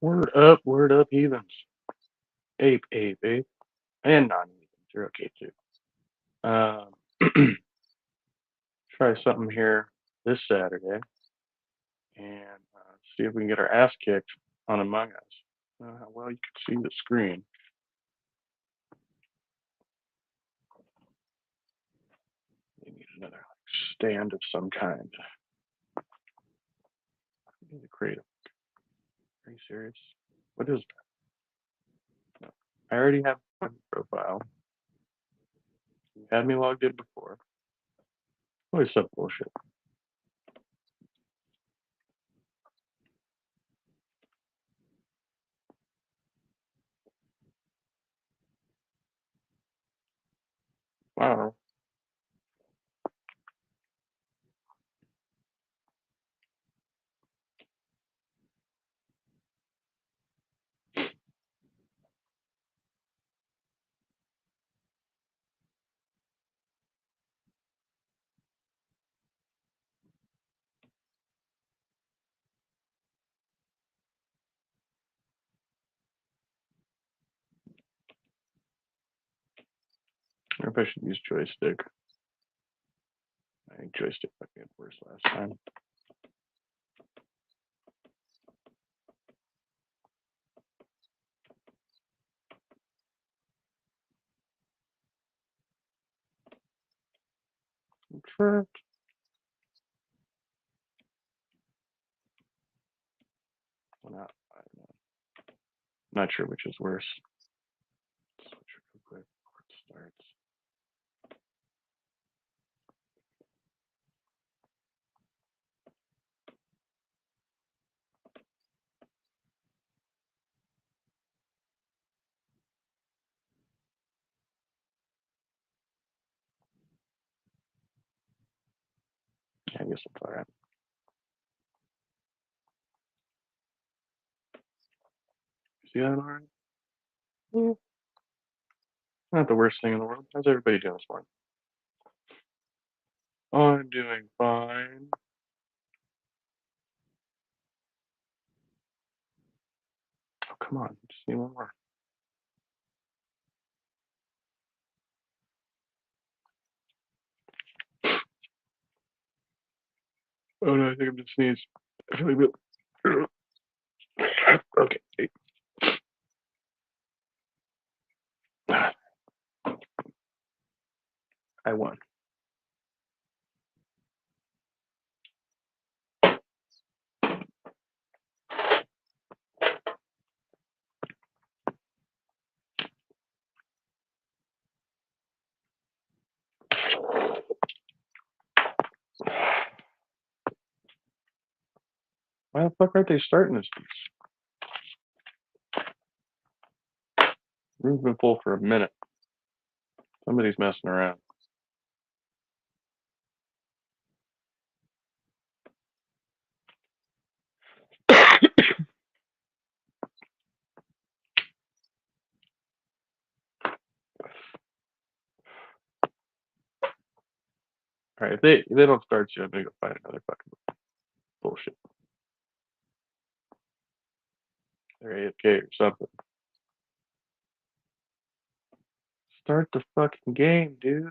Word up, heathens. Ape, and non-heathens. You're okay too. Um, try something here this Saturday and see if we can get our ass kicked on Among Us. How well you can see the screen. We need another stand of some kind. I need to create a. Are you serious? What is that? No. I already have my profile. You had me logged in before. What is some bullshit? Wow. I wonder if I should use joystick. I think joystick might be worse last time. Correct. Well, I'm not sure which is worse. Switch real quick before it starts. I guess it's all right. See that all right? Yeah. Not the worst thing in the world. How's everybody doing this morning? I'm doing fine. Oh, come on. Just need one more. Oh no, I think I'm just sneezed. I feel like okay. I won. Why the fuck aren't they starting this piece? Room's been full for a minute. Somebody's messing around. All right, if they don't start you, I'm gonna go find another fucking bullshit. They're AFK or something. Start the fucking game, dude.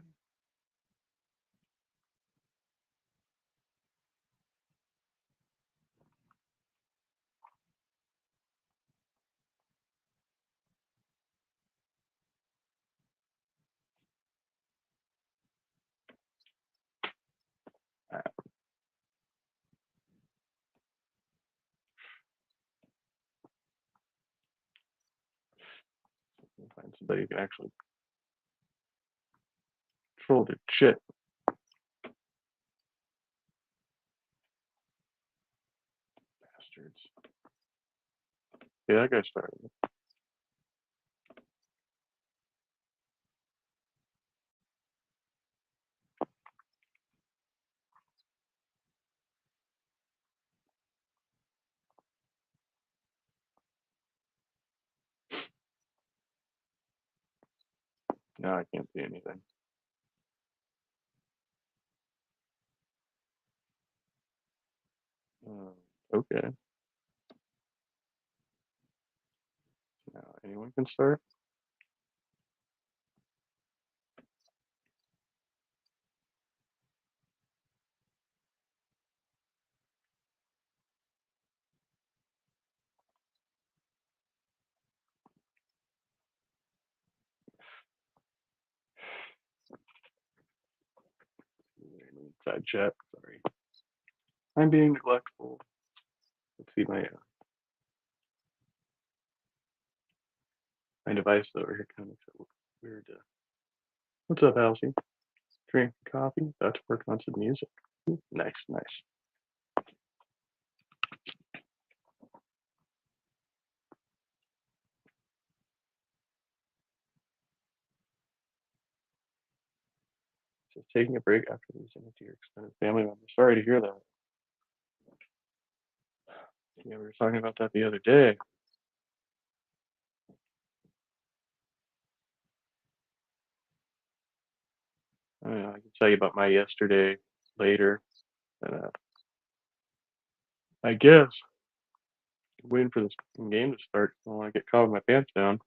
Find somebody who can actually control their shit. Bastards. Yeah, that guy started. Now I can't see anything. Okay. Anyone can start. Inside chat. Sorry, I'm being neglectful. Let's see my device over here kind of weird. What's up, Elsie? Drink coffee. About to work on some music. Nice, nice. Just taking a break after losing it to your extended family member. Sorry to hear that. Yeah, we were talking about that the other day. I mean, I can tell you about my yesterday later. And I guess I'm waiting for this game to start. I want to get caught with my pants down.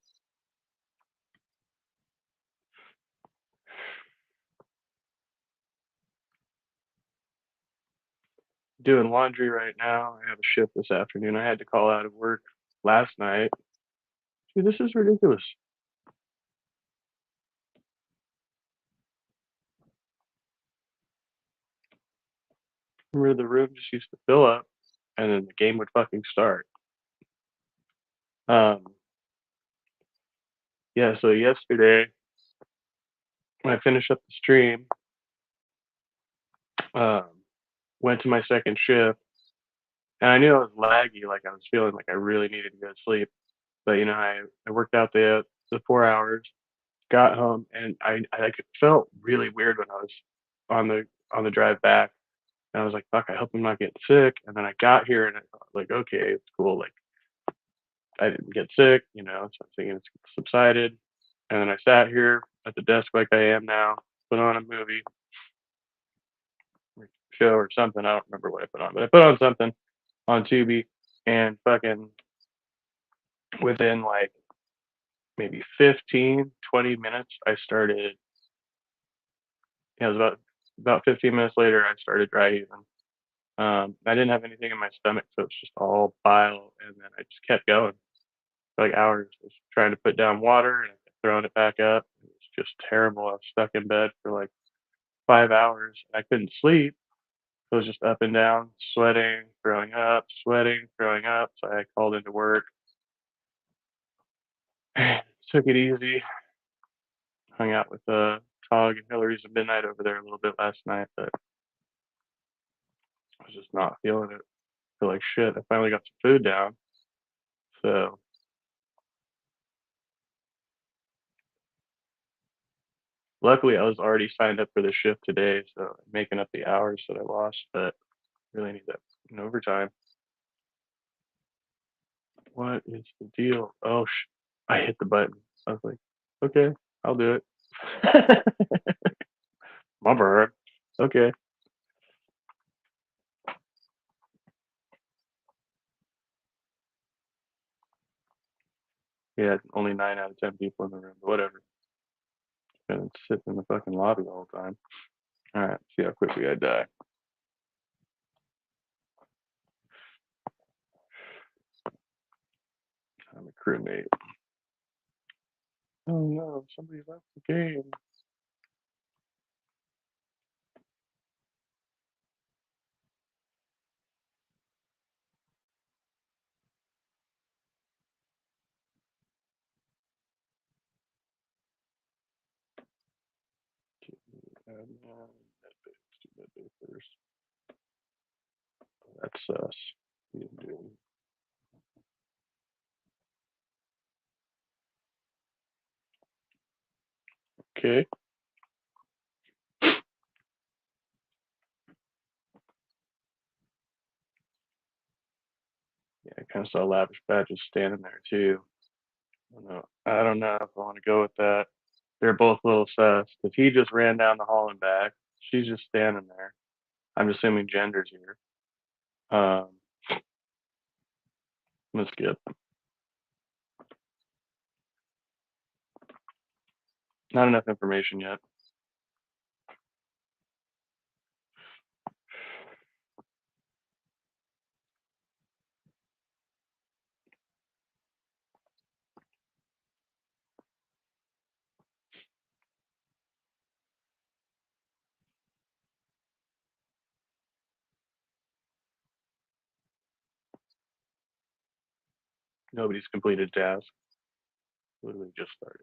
Doing laundry right now. I have a shift this afternoon. I had to call out of work last night. Dude, this is ridiculous. Remember, the room just used to fill up, and then the game would fucking start. Um, yeah. So yesterday, when I finished up the stream, um, went to my second shift, and I knew I was laggy. Like I was feeling like I really needed to go to sleep. But I worked out the 4 hours, got home, and I like felt really weird when I was on the drive back. And I was like, fuck, I hope I'm not getting sick. And then I got here and I thought, like, okay, it's cool. Like, I didn't get sick, so I'm thinking it's subsided. And then I sat here at the desk like I am now, put on a movie, or show or something. I don't remember what I put on, but I put on something on Tubi, and fucking within like maybe 15, 20 minutes, I started, it was about 15 minutes later, I started dry heaving. I didn't have anything in my stomach, so it's just all bile, and then I just kept going for like hours. I was trying to put down water, and I kept throwing it back up. It was just terrible. I was stuck in bed for like 5 hours. I couldn't sleep. I was just up and down, sweating, throwing up, sweating, throwing up. So I called into work, took it easy, hung out with Tog and Hillary's at midnight over there a little bit last night, but I was just not feeling it. I feel like shit. I finally got some food down. So luckily I was already signed up for the shift today, so I'm making up the hours that I lost, but really need that in overtime. What is the deal? Oh, I hit the button. I was like, okay, I'll do it. My bird. Okay. Yeah, only 9 out of 10 people in the room, but whatever. Gonna sit in the fucking lobby the whole time. All right, see how quickly I die. I'm a crewmate. Oh no, somebody left the game. First. That's us. Okay. Yeah, I kind of saw Lavish Badges standing there too. I don't know if I want to go with that. They're both a little sus because he just ran down the hall and back. She's just standing there. I'm assuming gender's here. Let's skip. Not enough information yet. Nobody's completed task. Literally just started.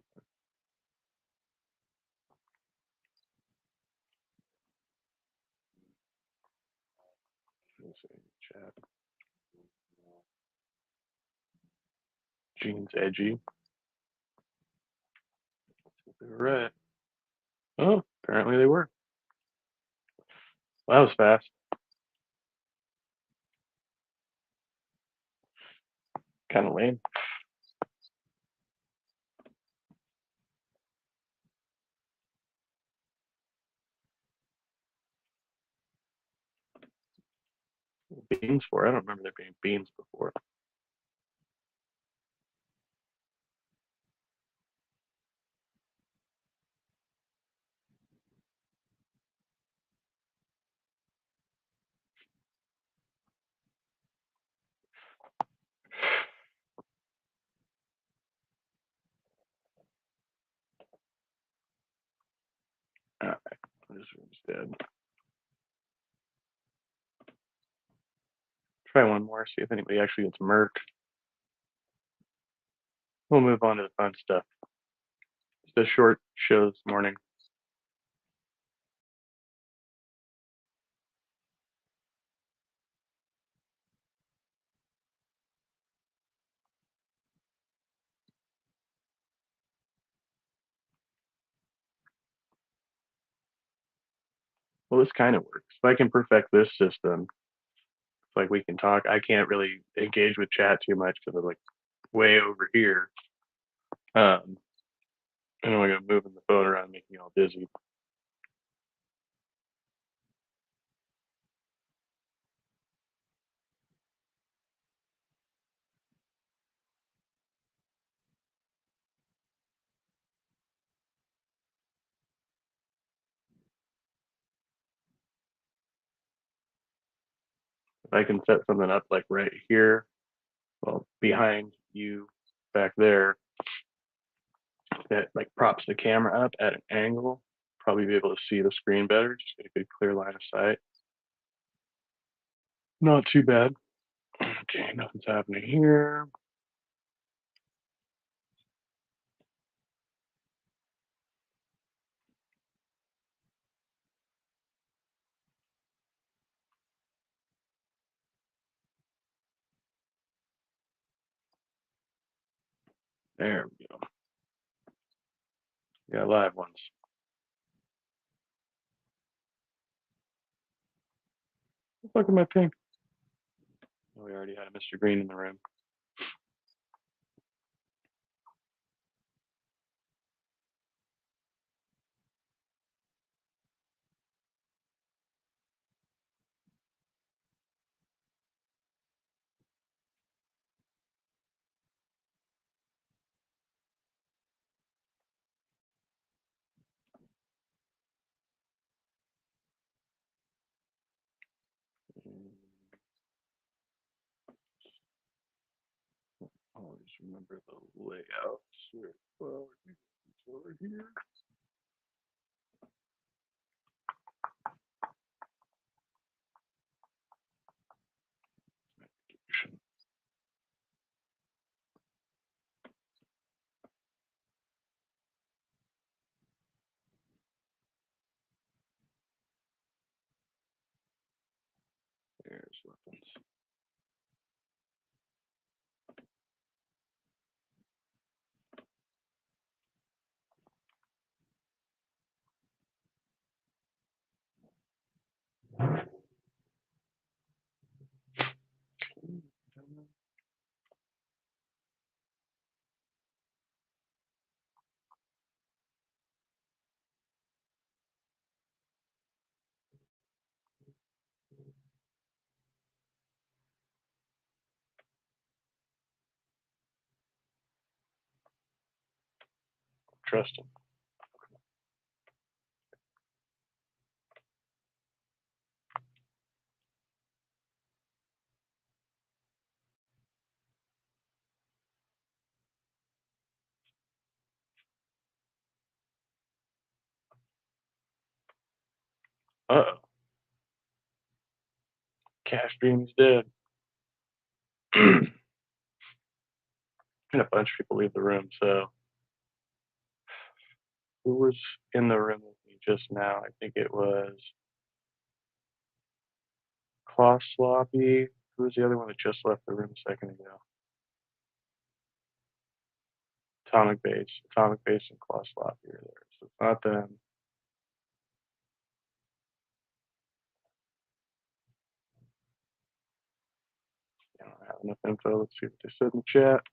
Let's see, chat. Gene's edgy. They were right. Oh, apparently they were. Well, that was fast. Kind of lame. Beans for? I don't remember there being beans before. All right, this room's dead. Try one more, see if anybody actually gets murked. We'll move on to the fun stuff. It's the short show this morning. Well, this kind of works. If I can perfect this system, it's like we can talk. I can't really engage with chat too much because I'm like way over here. And I'm gonna moving the phone around, making you all dizzy. If I can set something up like right here, well, behind you back there, that like props the camera up at an angle, probably be able to see the screen better, just get a good clear line of sight. Not too bad. Okay, nothing's happening here. There we go. Yeah, live ones. What the fuck am I pink? Oh, we already had a Mr. Green in the room. Always remember the layouts here. Well, it's over here. There's weapons. Trust him. Uh-oh. Cash Dream's dead. And a bunch of people leave the room, so who was in the room with me just now? I think it was Klaus Sloppy. Who was the other one that just left the room a second ago? Atomic Base and Klaus Sloppy are there. So it's not them. I don't have enough info. Let's see what they said in the chat.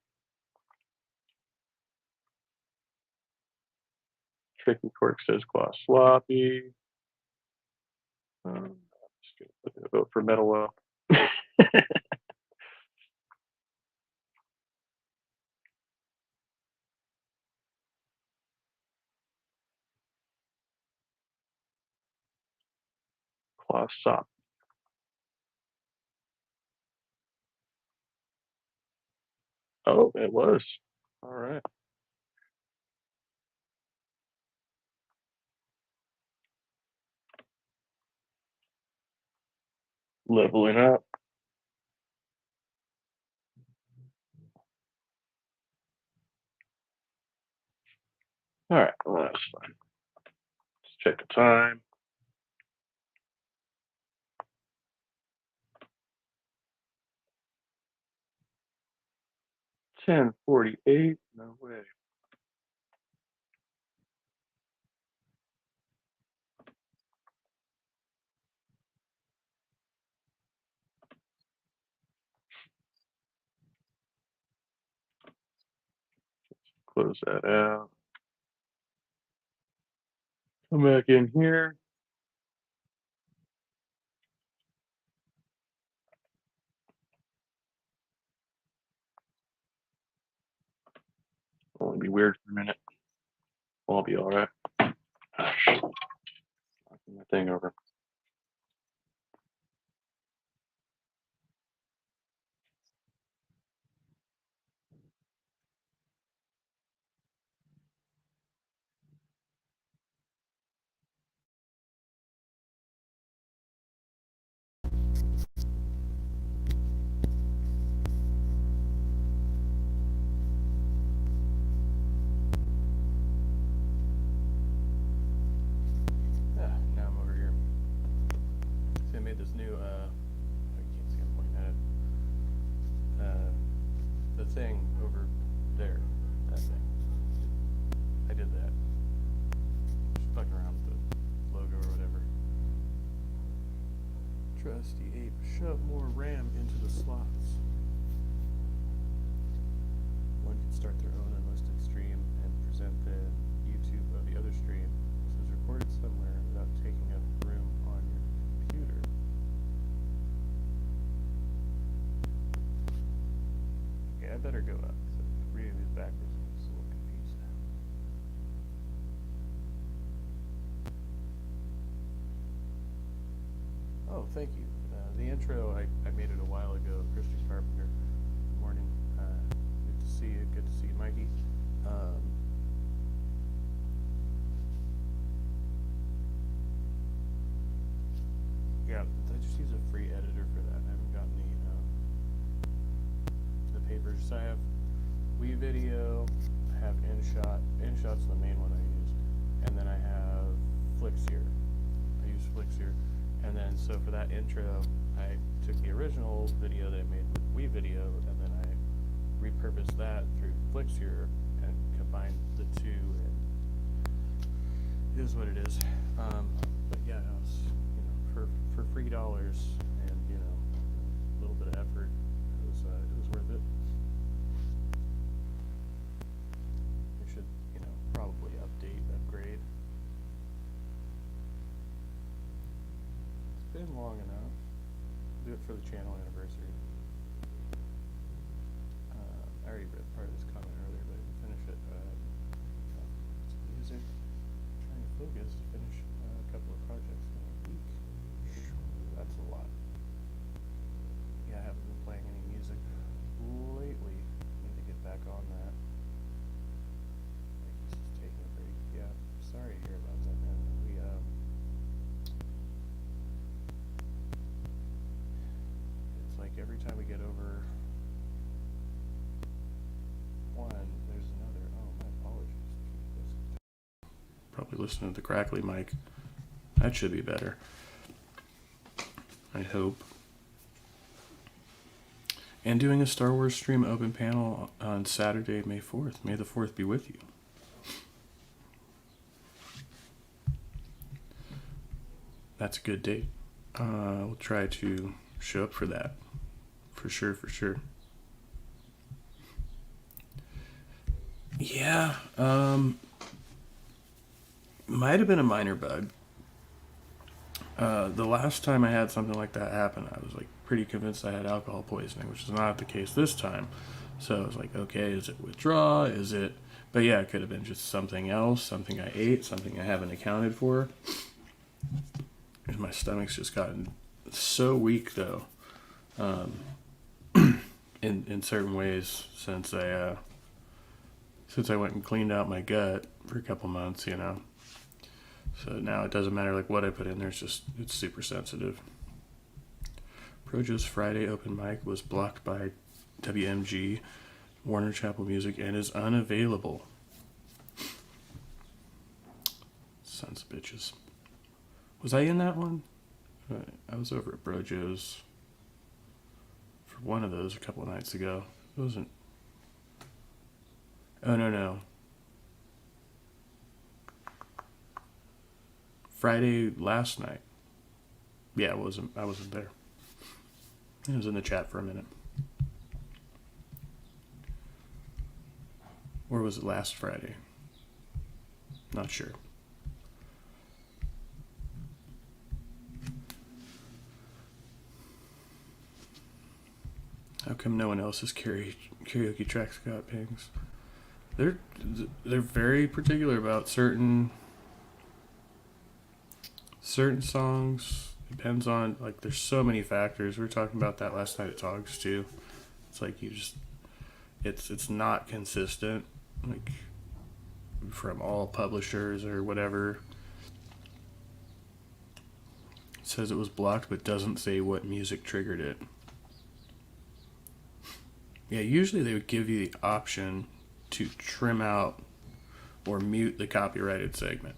Tricky Quirk says Klaus Sloppy. I'm just gonna vote for Metalwell. Klaus Sloppy. Oh, it was. All right. Leveling up. All right. Well, that's fine. Let's check the time. $10:48. No way. Close that out. Come back in here. It'll only be weird for a minute. I'll be all right. Knocking my thing over. Now I'm over here. So I made this new, I can't see, I'm pointing at it. The thing over there, that thing. I did that. Just fucking around with the logo or whatever. Trusty ape, shove more RAM into the slots. One can start their own unlisted stream and present the YouTube of the other stream. This is recorded somewhere without taking up room on your computer. Okay, I better go up. So reading these backwards, I'm just a little confused. Oh, thank you. The intro, I made it a while ago. Christian Carpenter. Good morning. Good to see you. Good to see you, Mikey. Yeah, I just use a free editor for that. I haven't gotten the papers. So I have WeVideo, I have InShot. InShot's the main one I use, and then I have Flixeer. I use Flixeer, and then so for that intro, I took the original video that I made with WeVideo, and then I repurposed that through Flixeer and combined the two, and it is what it is. But yeah, no, it's, for $3 and a little bit of effort, it was worth it. I should probably upgrade. It's been long enough. Do it for the channel anniversary. I already read part of this comment earlier, but I didn't finish it. Music. Trying to focus to finish a couple of projects in a week. That's a lot. Yeah, I haven't been playing any music lately. Need to get back on that. Like, just taking a break. Yeah, sorry to hear about that, man. every time we get over one, there's another. Oh, my apologies. Probably listening to the crackly mic. That should be better. I hope. And doing a Star Wars stream open panel on Saturday, May 4th. May the 4th be with you. That's a good date. We'll try to show up for that. For sure. Yeah, might have been a minor bug. The last time I had something like that happen, I was like pretty convinced I had alcohol poisoning, which is not the case this time. So I was like, okay, is it withdrawal? Is it? But yeah, it could have been just something else, something I ate, something I haven't accounted for. And my stomach's just gotten so weak though, in certain ways since I went and cleaned out my gut for a couple months, you know. So now it doesn't matter like what I put in there, it's super sensitive. Projo's Friday open mic was blocked by WMG, Warner Chappell Music, and is unavailable. Sons of bitches. Was I in that one? I was over at Projo's for one of those a couple of nights ago. It wasn't. Oh, no. Friday last night. Yeah, I wasn't there. I was in the chat for a minute. Or was it last Friday? Not sure. How come no one else's karaoke tracks got pings? They're very particular about certain songs. Depends on, like, there's so many factors. We were talking about that last night at Togs too. It's like it's not consistent, like from all publishers or whatever. It says it was blocked but doesn't say what music triggered it. Yeah, usually they would give you the option to trim out or mute the copyrighted segment.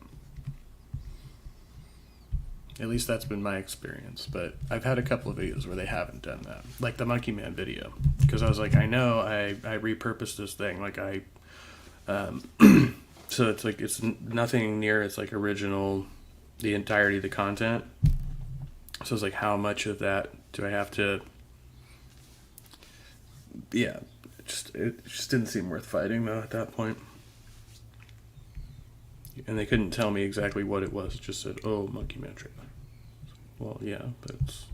At least that's been my experience, but I've had a couple of videos where they haven't done that. Like the Monkey Man video, because I was like, I know I repurposed this thing, like so it's like, it's nothing near its like original, the entirety of the content. So it's like, how much of that do I have to, yeah, it just didn't seem worth fighting though at that point. And they couldn't tell me exactly what it was. It just said, oh, Monkey Man trailer. Well, yeah, but it's...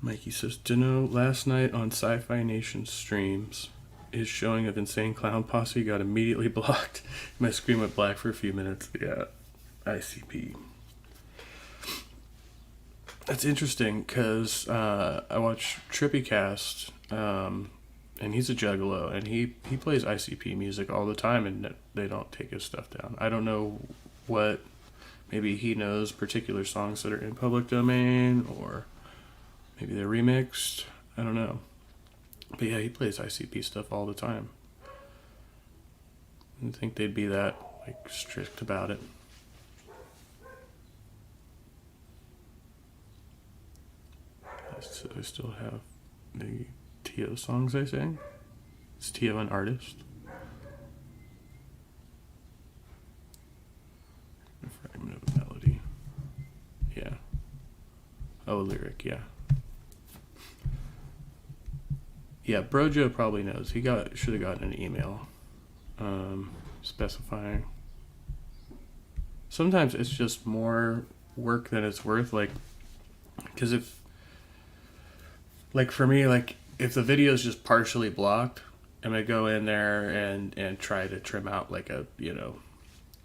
Mikey says, Dino, last night on Sci-Fi Nation streams, his showing of Insane Clown Posse got immediately blocked. My screen went black for a few minutes. Yeah, ICP. That's interesting, because I watch TrippyCast, and he's a juggalo, and he plays ICP music all the time, and they don't take his stuff down. I don't know what, maybe he knows particular songs that are in public domain, or maybe they're remixed. I don't know. But yeah, he plays ICP stuff all the time. I didn't think they'd be that like strict about it. I still have the Tio songs I sing. Is Tio an artist? A fragment of a melody. Yeah. Oh, a lyric, yeah. Yeah, Brojo probably knows. He should have gotten an email specifying. Sometimes it's just more work than it's worth, like, because for me, like, if the video is just partially blocked, I'm gonna go in there and try to trim out like a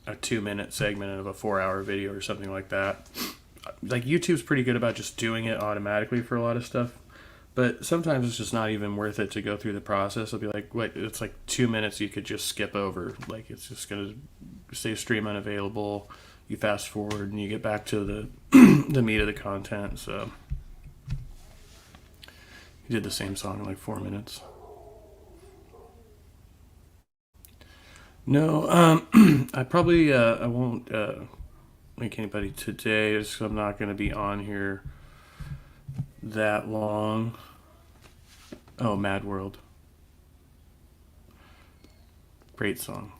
2-minute segment of a 4-hour video or something like that. Like, YouTube's pretty good about just doing it automatically for a lot of stuff, but sometimes it's just not even worth it to go through the process. It'll be like, wait, it's like 2 minutes you could just skip over. Like, it's just gonna say stream unavailable. you fast forward and you get back to the the meat of the content. So he did the same song in like 4 minutes. No, I probably I won't link anybody today. Just 'cause I'm not going to be on here that long. Oh, Mad World, great song.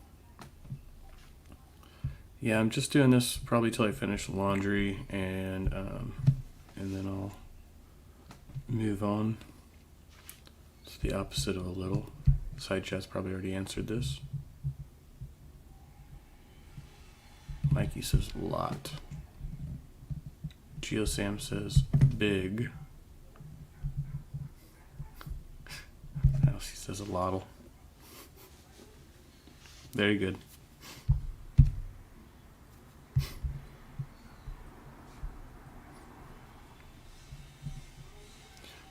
Yeah, I'm just doing this probably till I finish laundry, and then I'll move on. It's the opposite of a little. Side chat's probably already answered this. Mikey says lot. GeoSam says big. He says a lottle. Very good.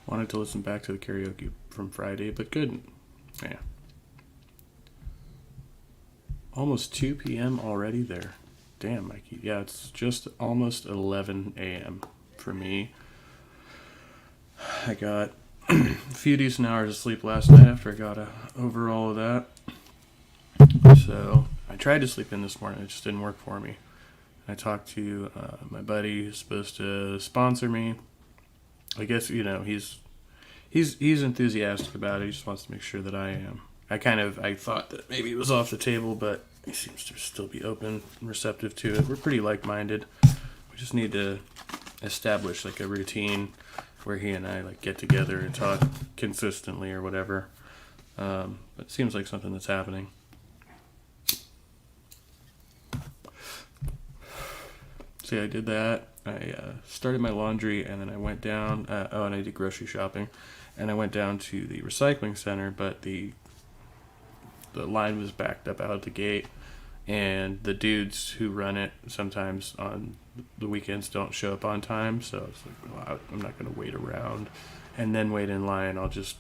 Wanted to listen back to the karaoke from Friday, but couldn't. Yeah. Almost 2 p.m. already there. Damn, Mikey. Yeah, it's just almost 11 a.m. for me. I got a few decent hours of sleep last night after I got over all of that. So I tried to sleep in this morning. It just didn't work for me. I talked to my buddy who's supposed to sponsor me. I guess, he's enthusiastic about it. He just wants to make sure that I am. I thought that maybe it was off the table, but he seems to still be open and receptive to it. We're pretty like-minded. We just need to establish like a routine where he and I like get together and talk consistently or whatever. But it seems like something that's happening. So yeah, I did that. I started my laundry, and then I went down. And I did grocery shopping, and I went down to the recycling center, but the line was backed up out the gate, and the dudes who run it sometimes on the weekends don't show up on time. So it's like, well, I'm not going to wait around and then wait in line. I'll just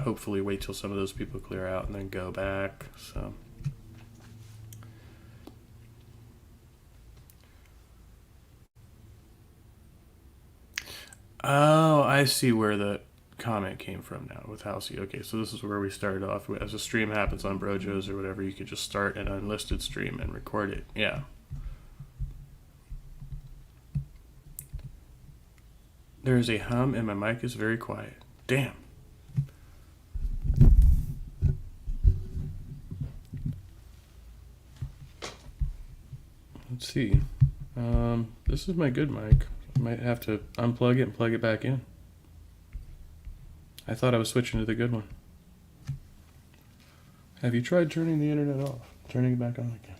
hopefully wait till some of those people clear out and then go back. So. Oh, I see where the comment came from now with Halsey. Okay, so this is where we started off. As a stream happens on Brojo's or whatever, you could just start an unlisted stream and record it. Yeah. There is a hum and my mic is very quiet. Damn. Let's see. This is my good mic. I might have to unplug it and plug it back in. I thought I was switching to the good one. Have you tried turning the internet off? Turning it back on again?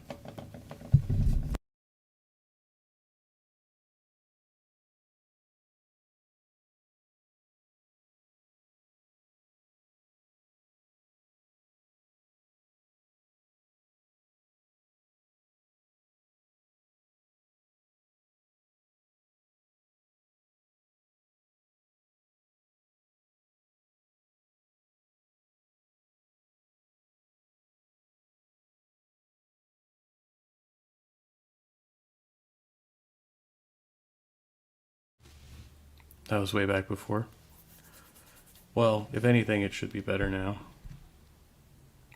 That was way back before. Well, if anything, it should be better now.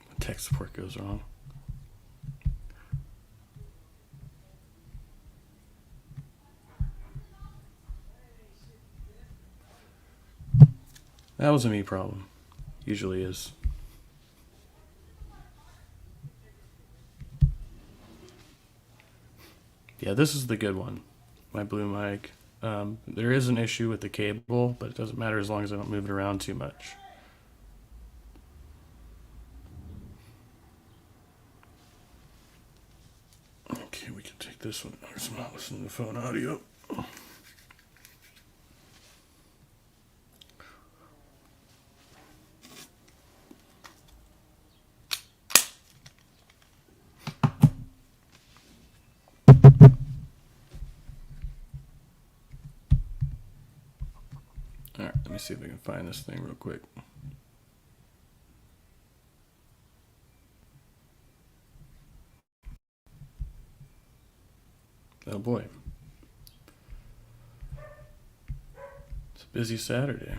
When tech support goes wrong. That was a me problem. Usually is. Yeah, this is the good one. My blue mic. There is an issue with the cable, but it doesn't matter as long as I don't move it around too much. Okay, we can take this one. I'm not listening to phone audio. Alright, let me see if I can find this thing real quick. Oh boy. It's a busy Saturday.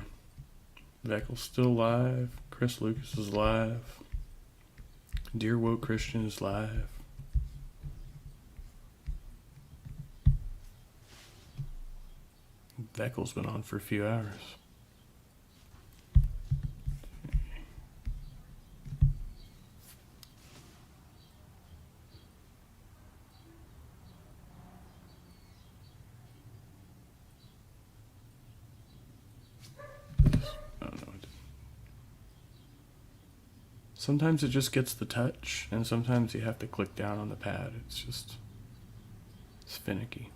Veckel's still live. Chris Lucas is live. Dear Woke Christian is live. Veckel's been on for a few hours. Sometimes it just gets the touch, and sometimes you have to click down on the pad. It's finicky.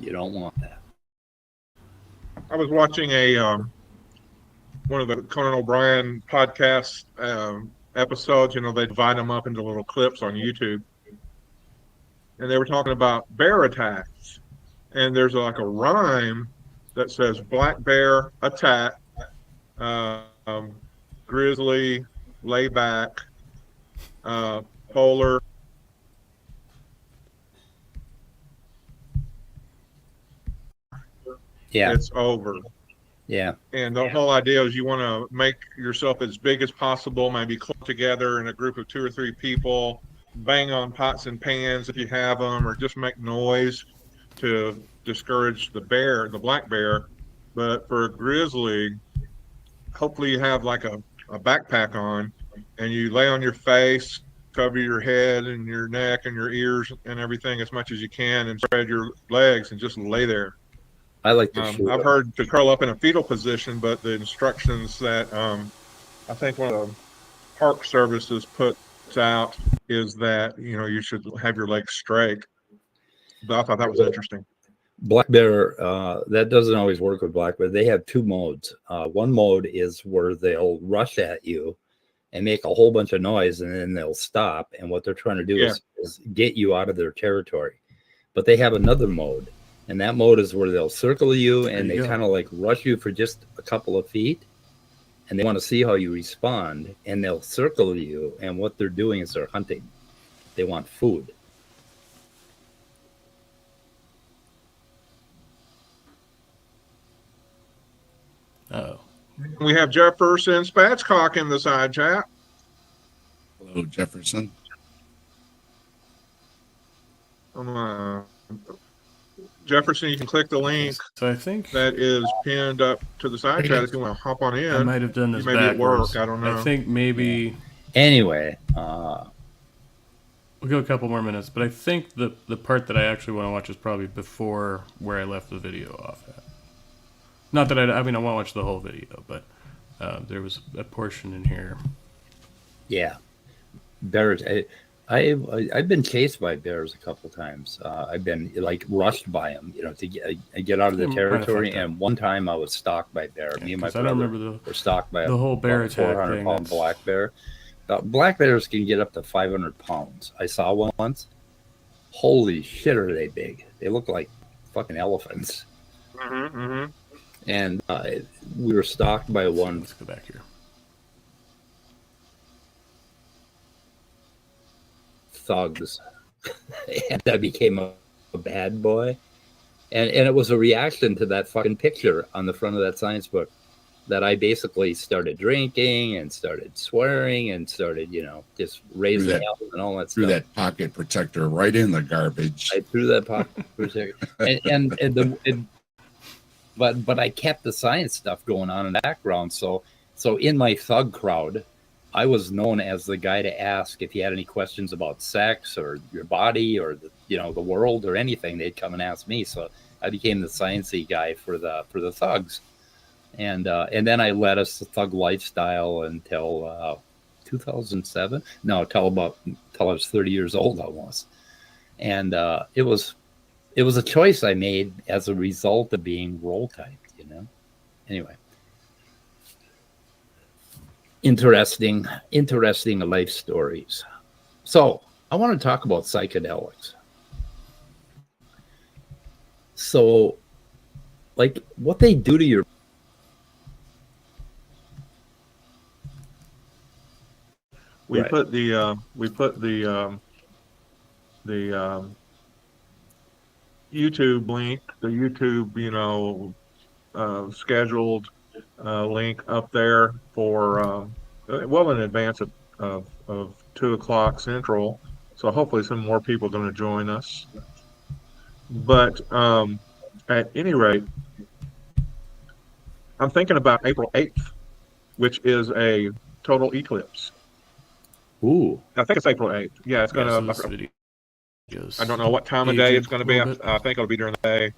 You don't want that. I was watching one of the Conan O'Brien podcast episodes. You know, they divide them up into little clips on YouTube, and they were talking about bear attacks. And there's like a rhyme that says "black bear attack, grizzly lay back, polar." Yeah. It's over. Yeah. And the whole idea is you want to make yourself as big as possible, maybe clump together in a group of 2 or 3 people, bang on pots and pans if you have them, or just make noise to discourage the bear, the black bear. But for a grizzly, hopefully you have like a backpack on, and you lay on your face, cover your head and your neck and your ears and everything as much as you can, and spread your legs and just lay there. I like to shoot. I've heard to curl up in a fetal position, but the instructions that I think one of the park services puts out is that, you know, you should have your legs straight. But I thought that was interesting. Black bear, that doesn't always work with black bear. They have 2 modes. One mode is where they'll rush at you and make a whole bunch of noise, and then they'll stop. And what they're trying to do is get you out of their territory. But they have another mode. And that mode is where they'll circle you and they kind of like rush you for just a couple of feet. And they want to see how you respond. And they'll circle you. And what they're doing is they're hunting. They want food. Oh. We have Jefferson Spatchcock in the side chat. Hello, Jefferson. Jefferson, you can click the link So I think that is pinned up to the side chat if you want to hop on in. I might have done this You may be at backwards. work, I don't know. I think maybe Anyway, we'll go a couple more minutes, but I think the part that I actually want to watch is probably before where I left the video off at. Not that I mean, I want to watch the whole video, but there was a portion in here. yeah. Bears. I've been chased by bears a couple times. I've been like rushed by them, you know, to get out of the territory. And one time I was stalked by a bear. Me and my brother were stalked by the whole bear attack 400-pound black bear. Black bears can get up to 500 pounds. I saw one once. Holy shit, are they big? They look like fucking elephants. Mm-hmm, mm-hmm. And we were stalked by one. Let's go back here. Thugs. And I became a bad boy. And it was a reaction to that fucking picture on the front of that science book that I basically started drinking and started swearing and started, you know, just raising hell and all that Threw stuff. that pocket protector right in the garbage. I threw that pocket protector. but I kept the science stuff going on in the background. So in my thug crowd, I was known as the guy to ask if you had any questions about sex or your body or the world or anything. They'd come and ask me. So I became the sciencey guy for the thugs, and then I led us the thug lifestyle until 2007. No, till I was 30 years old almost, and it was a choice I made as a result of being role typed. Anyway. Interesting life stories. So I want to talk about psychedelics. So, like, what they do to your We Right. put the YouTube link, the YouTube, scheduled link up there for well in advance of 2 o'clock Central. So hopefully some more people are going to join us. But at any rate, I'm thinking about April 8th, which is a total eclipse. Ooh, I think it's April 8th. Yeah, it's going Yeah, so to. this video goes I don't know what time of day aging it's going to a be. little bit. I think it'll be during the day.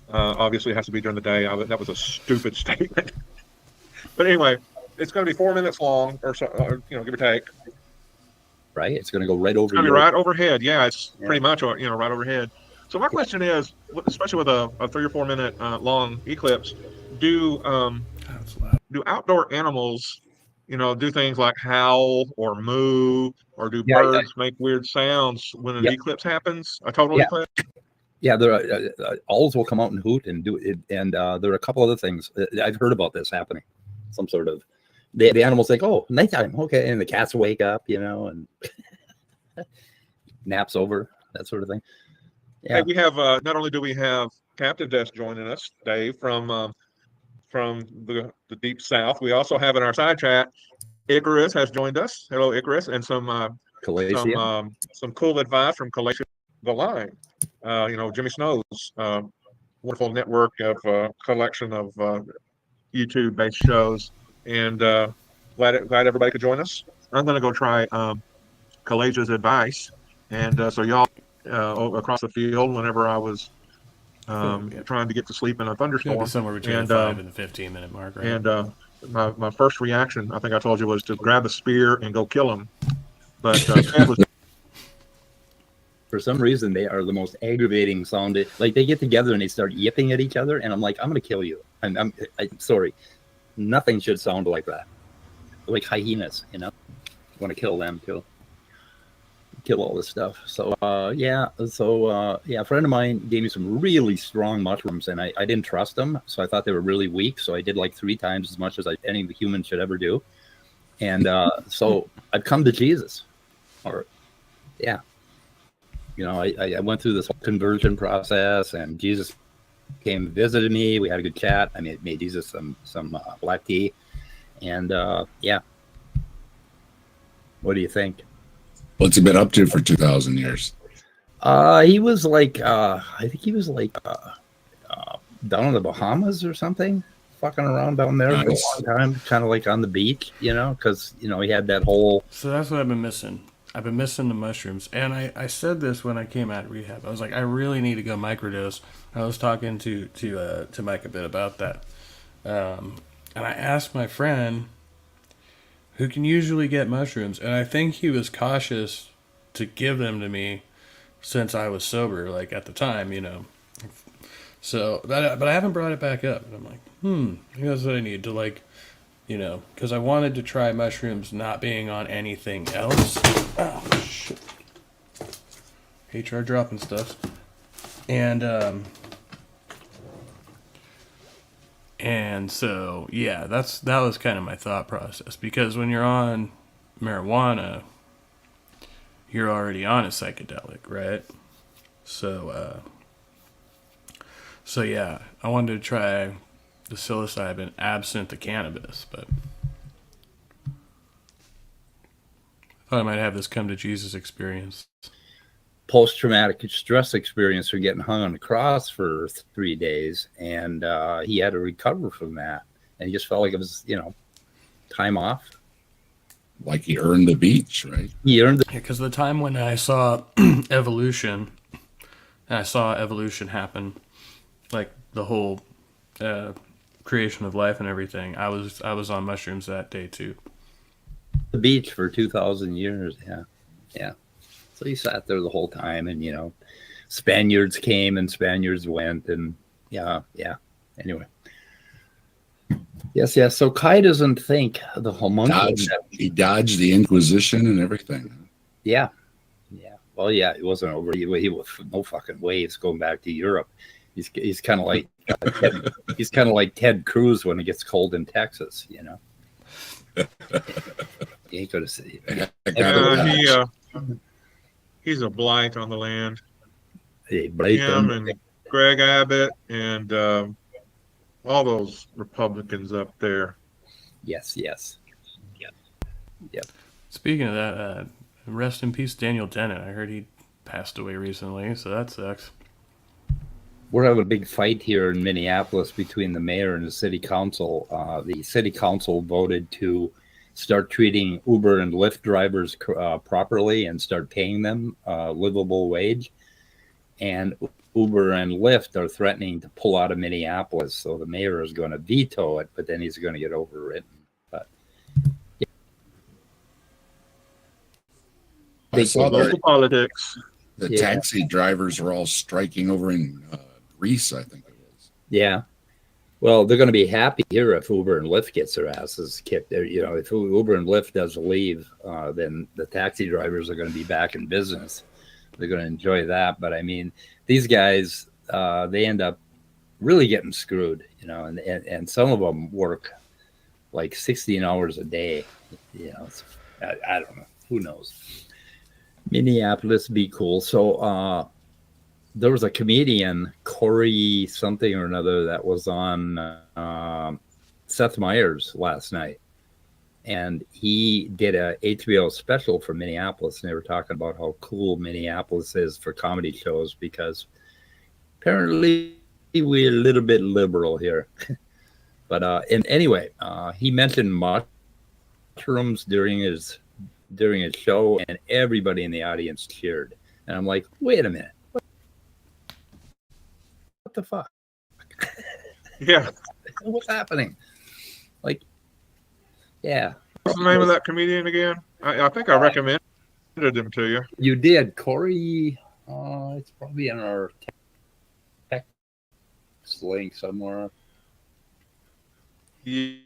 Obviously, it has to be during the day. That was a stupid statement. But anyway, it's going to be 4 minutes long, or so, give or take. right? It's going to go right over It's going to your be right overhead. Yeah, it's Yeah. pretty much, right overhead. So my question is, especially with a 3 or 4 minute long eclipse, do That's loud. do outdoor animals, do things like howl or moo, or do Yeah, birds make weird sounds when an Yeah. eclipse happens? A total Yeah. eclipse? Yeah, there are owls will come out and hoot and do it, and there are a couple other things I've heard about this happening. Some sort of the animals think, oh, nighttime, okay, and the cats wake up, and naps over, that sort of thing. Hey, Yeah, we have not only do we have Captain Desk joining us, Dave, from the deep south, we also have in our side chat Icarus has joined us. Hello, Icarus, and Calacia. some cool advice from Calacia the Line. Jimmy Snow's wonderful network of collection of YouTube-based shows, and glad everybody could join us. I'm going to go try Calasia's advice, and so y'all across the field whenever I was Yeah. trying to get to sleep in a It's gonna thunderstorm. be somewhere between And the 5 and the 15-minute mark, right? and my first reaction, I think I told you, was to grab a spear and go kill him. But For some reason, they are the most aggravating sounding. Like they get together and they start yipping at each other, and I'm like, I'm gonna kill you. I'm sorry. Nothing should sound like that. Like hyenas, want to kill them too. Kill all this stuff. So a friend of mine gave me some really strong mushrooms, and I didn't trust them, so I thought they were really weak. So I did like 3 times as much as any human should ever do, and so I've come to Jesus, I went through this whole conversion process, and Jesus came and visited me. We had a good chat. I made Jesus some black tea, and what do you think? What's he been up to for 2,000 years? He was like, I think he was like down in the Bahamas or something, fucking around down there for a Nice. long time, kind of like on the beach, because he had that whole. So that's what I've been missing. I've been missing the mushrooms. And I said this when I came out of rehab. I was like, I really need to go microdose. I was talking to Mike a bit about that. And I asked my friend who can usually get mushrooms, and I think he was cautious to give them to me since I was sober, like at the time, So, but I haven't brought it back up. And I'm like, I think that's what I need to because I wanted to try mushrooms not being on anything else. Oh, shit. HR dropping stuff. And so, yeah, that was kind of my thought process. Because when you're on marijuana, you're already on a psychedelic, right? So yeah, I wanted to try the psilocybin absent the cannabis, but I thought I might have this come to Jesus experience. post-traumatic stress experience for getting hung on the cross for 3 days, and he had to recover from that, and he just felt like it was, time off. Like he earned the beach, right? He earned Yeah, because the time when I saw evolution, and I saw evolution happen, like the whole creation of life and everything, I was on mushrooms that day too. the beach for 2,000 years. Yeah. So he sat there the whole time, and Spaniards came and Spaniards went, and yeah. Anyway, yes. So Kai doesn't think the homunculus. He dodged the Inquisition and everything. Yeah. Well, yeah, it wasn't over. He was no fucking way. He's going back to Europe. He's kind of like he's kind of like Ted Cruz when it gets cold in Texas. He ain't gonna see. He's a blight on the land. Him And Greg Abbott and all those Republicans up there. Yes. Speaking of that, rest in peace, Daniel Dennett. I heard he passed away recently, so that sucks. We're having a big fight here in Minneapolis between the mayor and the city council. The city council voted to start treating Uber and Lyft drivers properly and start paying them a livable wage. And Uber and Lyft are threatening to pull out of Minneapolis. So the mayor is going to veto it, but then he's going to get overridden. But I saw Local politics. the Yeah. taxi drivers were all striking over in Greece, I think it was. yeah. Well, they're going to be happy here if Uber and Lyft gets their asses kicked. If Uber and Lyft does leave, then the taxi drivers are going to be back in business. They're going to enjoy that. But I mean, these guys, they end up really getting screwed, and some of them work like 16 hours a day. I don't know. Who knows? Minneapolis be cool. So, there was a comedian, Corey something or another, that was on Seth Meyers last night. And he did a HBO special for Minneapolis. And they were talking about how cool Minneapolis is for comedy shows because apparently we're a little bit liberal here. But and anyway, he mentioned mushrooms during his show, and everybody in the audience cheered. And I'm like, wait a minute. What the fuck? Yeah. What's happening? Like, yeah. What's the name of that comedian again? I think I recommended him to you. You did. Corey, it's probably in our text link somewhere. Yeah.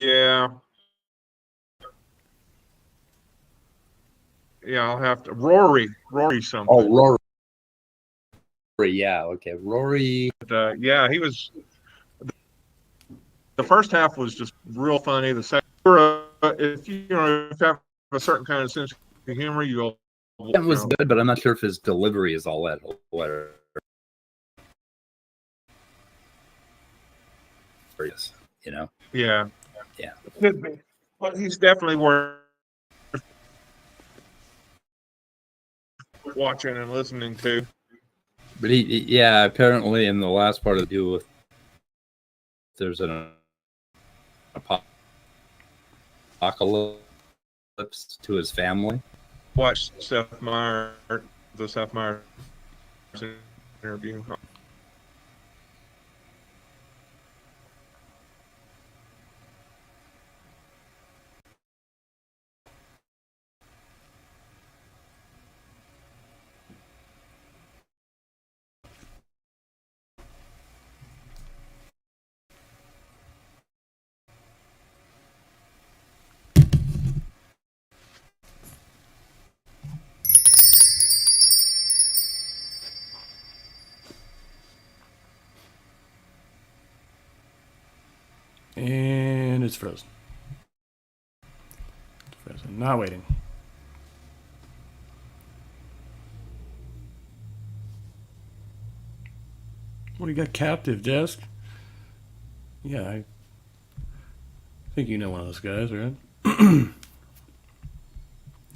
Yeah, I'll have to. Rory something. Oh, Rory. Yeah, okay. Rory. But, yeah, he was. The first half was just real funny. The second, if you have a certain kind of sense of humor, you'll. That was good, but I'm not sure if his delivery is all that hilarious. Yeah. Yeah. Could be. But he's definitely worth watching and listening to. But yeah, apparently in the last part of the deal, there's an apocalypse to his family. Watch the Seth Meyers interview. And it's frozen. Not waiting. What do you got? Captive desk? Yeah, I think you know one of those guys, right?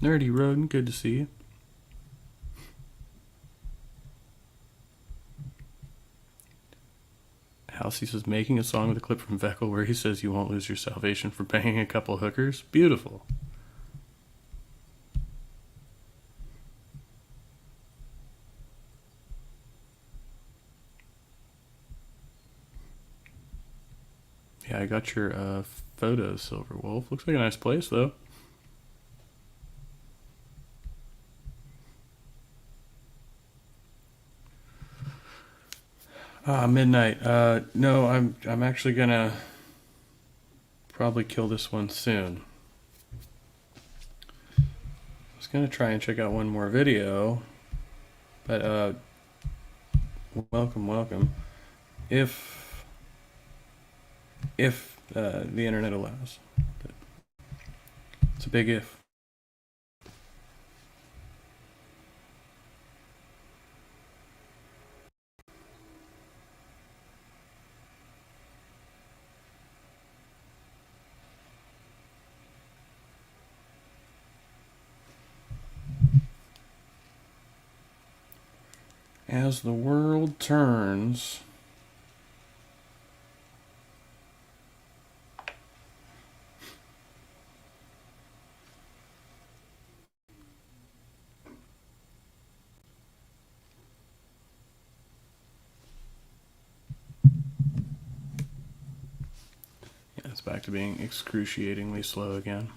Nerdy Rodent, good to see you. Halsey says, making a song with a clip from Veckel where he says you won't lose your salvation for banging a couple hookers. Beautiful. Yeah, I got your photos, Silver Wolf. Looks like a nice place, though. Midnight. No, I'm actually gonna probably kill this one soon. I was gonna try and check out one more video, but welcome. If the internet allows. It's a big if. As the world turns, yeah, it's back to being excruciatingly slow again.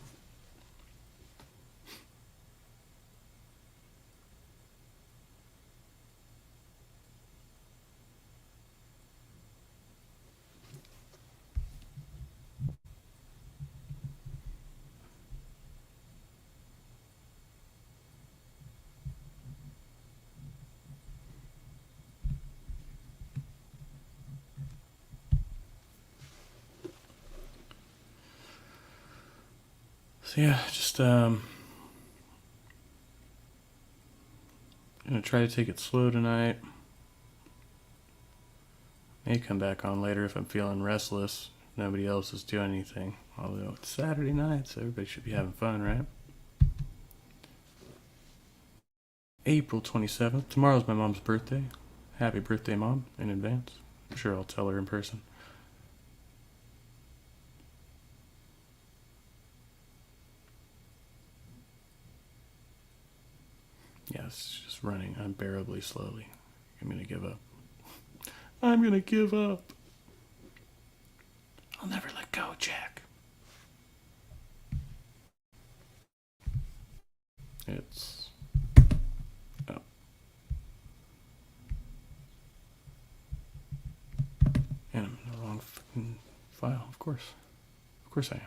So yeah, just gonna try to take it slow tonight. May come back on later if I'm feeling restless. Nobody else is doing anything. Although it's Saturday night, so everybody should be having fun, right? April 27th. Tomorrow's my mom's birthday. Happy birthday, Mom, in advance. I'm sure I'll tell her in person. Yeah, it's just running unbearably slowly. I'm gonna give up. I'm gonna give up. I'll never let go, Jack. It's... oh. And I'm in the wrong fucking file, of course. Of course I am.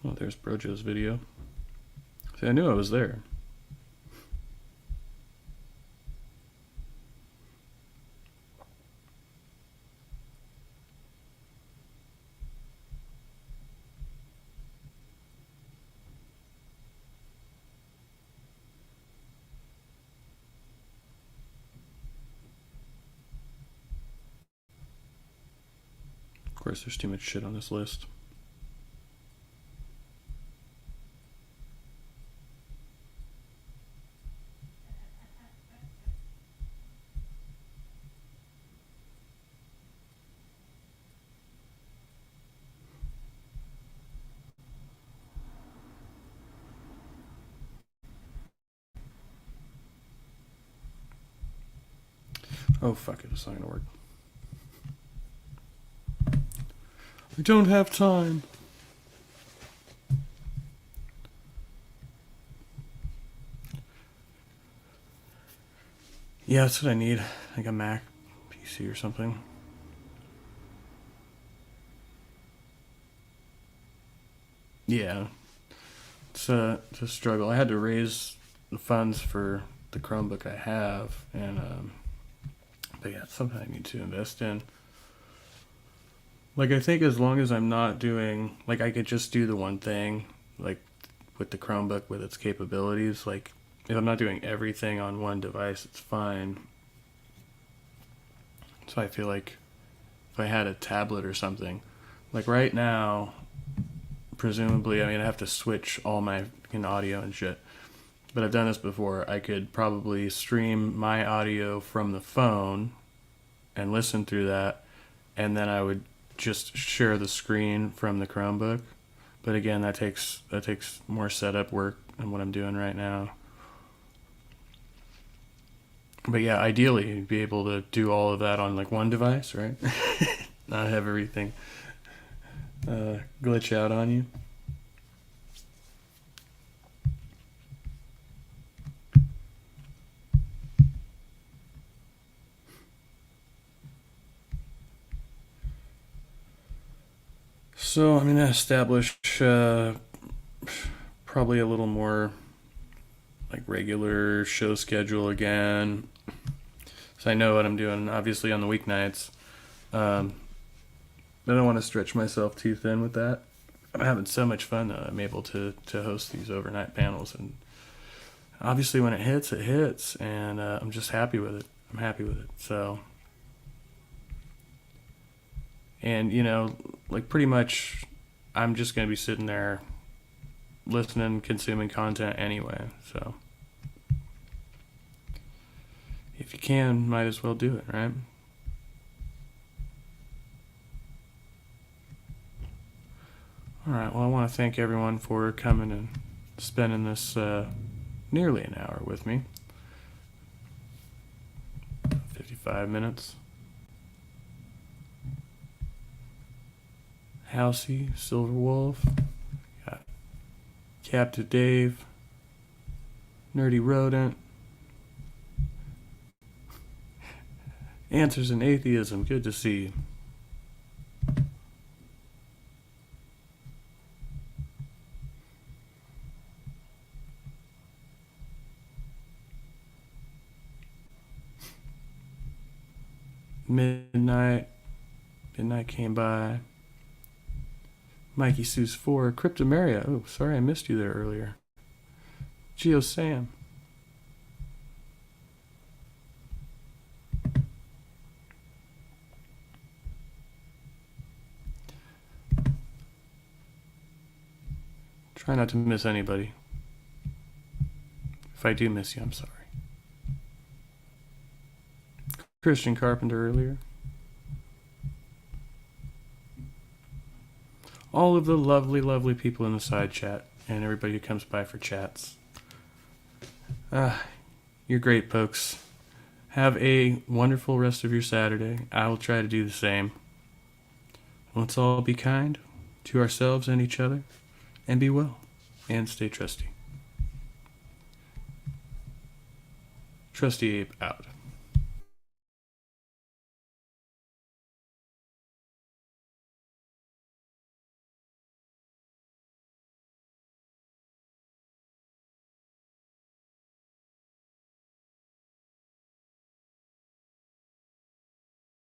Oh, there's Brojo's video. See, I knew I was there. Of course, there's too much shit on this list. Oh, fuck it, it's not gonna work. I don't have time. Yeah, that's what I need. Like a Mac PC or something. Yeah. It's a struggle. I had to raise the funds for the Chromebook I have, and But yeah, it's something I need to invest in. Like, I think as long as I'm not doing, like, I could just do the one thing, like, with the Chromebook with its capabilities. Like, if I'm not doing everything on one device, it's fine. So I feel like if I had a tablet or something, like right now, presumably, I mean, I have to switch all my audio and shit. But I've done this before. I could probably stream my audio from the phone and listen through that, and then I would just share the screen from the Chromebook. But again, that takes more setup work than what I'm doing right now. But yeah, ideally, you'd be able to do all of that on like one device, right? Not have everything glitch out on you. So I'm gonna establish probably a little more like regular show schedule again. So I know what I'm doing, obviously on the weeknights. I don't want to stretch myself too thin with that. I'm having so much fun though. I'm able to host these overnight panels, and obviously when it hits, and I'm just happy with it. I'm happy with it. So, and like pretty much, I'm just gonna be sitting there, listening, consuming content anyway. So, if you can, might as well do it, right? All right. Well, I want to thank everyone for coming and spending this nearly an hour with me. 55 minutes. Housey, Silver Wolf, got Captive Dave, Nerdy Rodent, Answers in Atheism. Good to see you. Midnight came by. Mikey Seuss 4, Cryptomaria. Oh, sorry I missed you there earlier. Geo Sam. Try not to miss anybody. If I do miss you, I'm sorry. Christian Carpenter earlier. All of the lovely, lovely people in the side chat and everybody who comes by for chats. You're great, folks. Have a wonderful rest of your Saturday. I will try to do the same. Let's all be kind to ourselves and each other, and be well, and stay trusty. Trusty Ape out.